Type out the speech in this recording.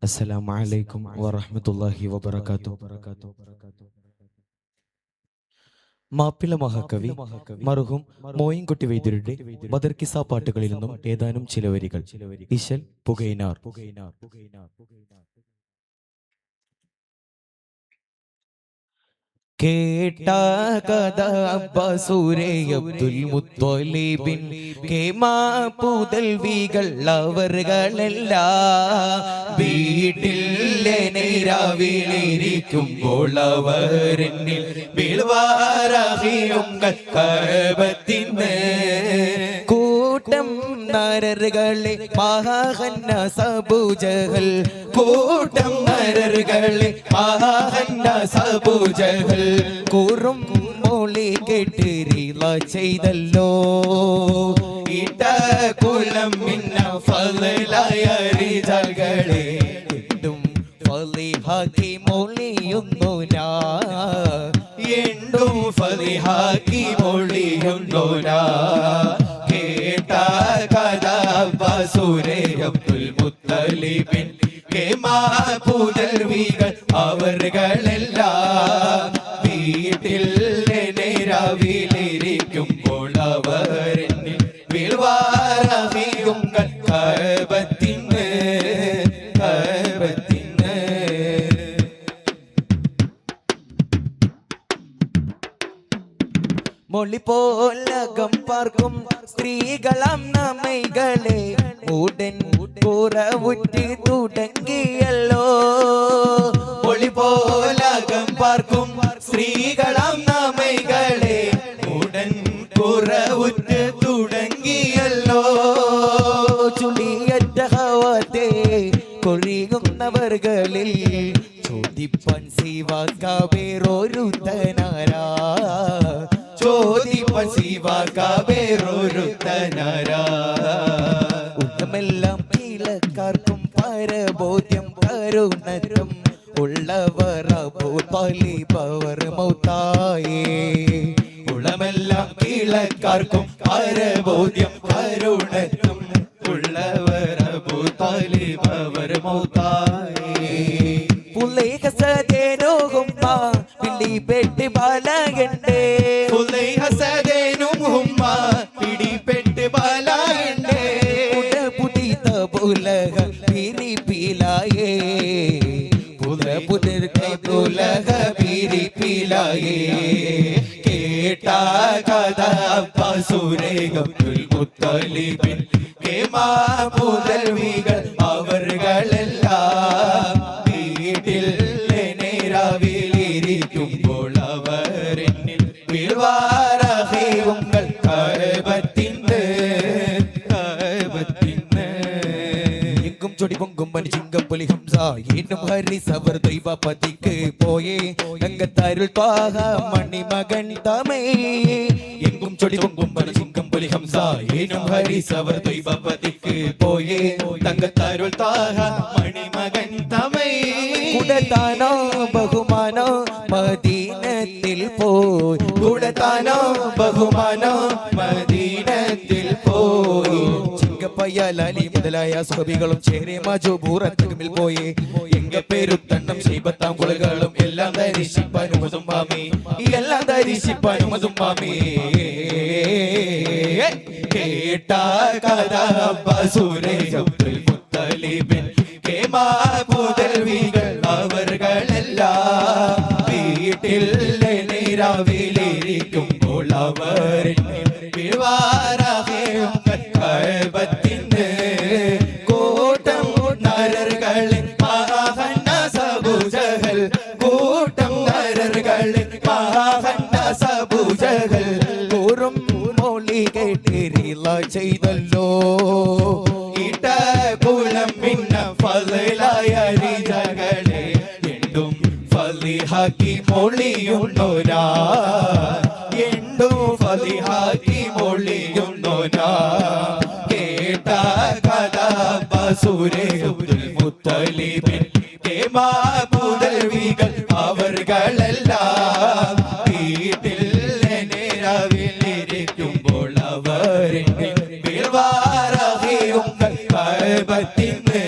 അസ്സലാമു അലൈക്കും വറഹ്മത്തുള്ളാഹി വബറകാതുഹു. മാപ്പിള മഹാകവി മർഹൂം മോയിൻകുട്ടി വൈദ്യരുടെ ബദർ കിസ്സ പാട്ടുകളിൽ നിന്നും ഏതാനും ചില വരികൾ. ഇശൽ പുകൈനാർ. കേട്ട കഥ അബ്ബാസൂരെ അബ്ദുൽ മുത്തലിബിൻ കേമാ പുതൽവികൾ അവർകളെല്ലാം വീട്ടിൽ രാവിലിരിക്കുമ്പോൾ അവരെന്നിൽ വിൾവാരഹിയുങ്ങൾ കഅബത്തിന്ന് കൂട്ടം നരറുകളെ മഹാഹന്ന സബൂജഹൽ കൂട്ടം നരറുകളെ മഹാഹന്ന സബൂജഹൽ കൂറും മൊളി കേട്ടിരില ചെയ്തല്ലോ ഇട്ട കുലം മിന്ന ഫളലായ റിജാൽകളെ എണ്ടും ഫളിഹാക്കി മൊളിയുന്നു ഞാൻ എണ്ടും ഫളിഹാക്കി മൊളിയുന്നു ഞാൻ കേട്ട കഥ അബ്ബാസൂരെ അബ്ദുൽ മുത്തലിബിൻ കേമാ പുതൽവികൾ അവർകളെല്ലാം വീട്ടിൽ രാവിലിരിക്കുമ്പോൾ അവരെന്നിൽ വിൾവാരഹിയുങ്ങൾ കഅബത്തിന്ന് കഅബത്തിന്ന് മൊളിപോലകം പാർക്കും സ്ത്രീകളാം നമ്മൈകളെ ഉടൻ കുറവുറ്റി തുടങ്ങിയല്ലോ മൊളിപോലകം പാർക്കും സ്ത്രീകളാം നമ്മൈകളെ ഉടൻ കുറവുറ്റ് തുടങ്ങിയല്ലോ ചുളിയറ്റ ഹവത്തെ കൊഴിയുന്നവർകളിൽ ചോദിപ്പാൻ സീവാക്ക വേറൊരുത്തനാരാ ചോദിപ്പാൻ സീവാക്ക വേറൊരുത്തനാരാ ഉള്ളമെല്ലാം കീഴക്കാർക്കും പരബോധ്യം കരുണരും ഉള്ളവർ അബൂതാലിബവർ മൗതായേ ഉള്ളമെല്ലാം കീഴക്കാർക്കും പരബോധ്യം കരുണരും ഉള്ളവർ അബൂതാലിബവർ മൗതായേ പുലൈഹ സദേനോഹും പിടി പെട്ട് ബാലകണ്ടേ പുലൈഹ സദേനും ഹുമ്മ പിടി പെട്ട് ബാലകണ്ടേ പുതിത പുലഹ പിരിപ്പിലായേ പുതിർ പുലഹ പിരിപ്പിലായേ കേട്ട കഥ അബ്ബാസൂരെ അബ്ദുൽ മുത്തലിബിൻ കേമാ പുതൽവികൾ അവർകളെല്ലാം വീട്ടിൽ രാവിലിരിക്കുമ്പോൾ അവരെന്നിൽ വിൾവാരഹിയുങ്ങൾ കഅബത്തിന്ന് കഅബത്തിന്ന് എങ്കും ചൊടി പൊങ്കും മനുചിങ്കം പുലി ഹംസ എന്നും ഹരിസ് അവർ ദൈവപതിക്ക് പോയേ തങ്കത്തരുൾ ത്വാഹ മണിമകൻ തമേ എങ്കും ചൊടി പൊങ്കും മനുചിങ്കം പുലി ഹംസ എന്നും ഹരിസ് അവർ ദൈവപതിക്ക് പോയേ തങ്കത്തരുൾ ത്വാഹ മണിമകൻ തമേ കുടത്താനോ ബഹുമാനോ മദീനത്തിൽ പോയി കുടത്താനോ ബഹുമാനോ മദീനത്തിൽ പോയി ചിങ്കപ്പയ്യാലി മുതലായ സുഹബികളും ചേരെ മജുബൂറത്തുമിൽ പോയി എങ്ക പേരുത്തണ്ണം ശൈബത്താം കുളകളും എല്ലാം ധരിശിപ്പാനും അതുമ്പാമി എല്ലാം ധരിശിപ്പാനും അതുമ്പാമി കേട്ട കഥ അബ്ബാസൂരെ അബ്ദുൽ മുത്തലിബിൻ കേമാ പുതൽവികൾ അവർകളെല്ലാം വീട്ടിൽ രാവിലിരിക്കുമ്പോൾ അവരെന്നിൽ വിൾവാരഹിയുങ്ങൾ കഅബത്തിന്ന് കൂട്ടം നരറുകളിൽ മഹാഹന്ന സബൂജഹൽ കൂട്ടം നരറുകളിൽ മഹാഹന്ന സബൂജഹൽ കൂറും മൊളി കേട്ടിരില ചെയ്തല്ലോ ഇട്ട കുലം മിന്ന ഫളലായ റിജാൽകളെ എണ്ടും ഫളിഹാക്കി മൊളിയുന്നോരാ എണ്ടും ഫളിഹാക്കി മൊളിയുന്നോരാ കേട്ട കഥ അബ്ബാസൂരെ അബ്ദുൽ മുത്തലിബിൻ കേമാ പുതൽവികൾ അവർകളെല്ലാം വീട്ടിൽ രാവിലിരിക്കുമ്പോൾ അവരെന്നിൽ വിൾവാരഹിയുങ്ങൾ കഅബത്തിന്ന്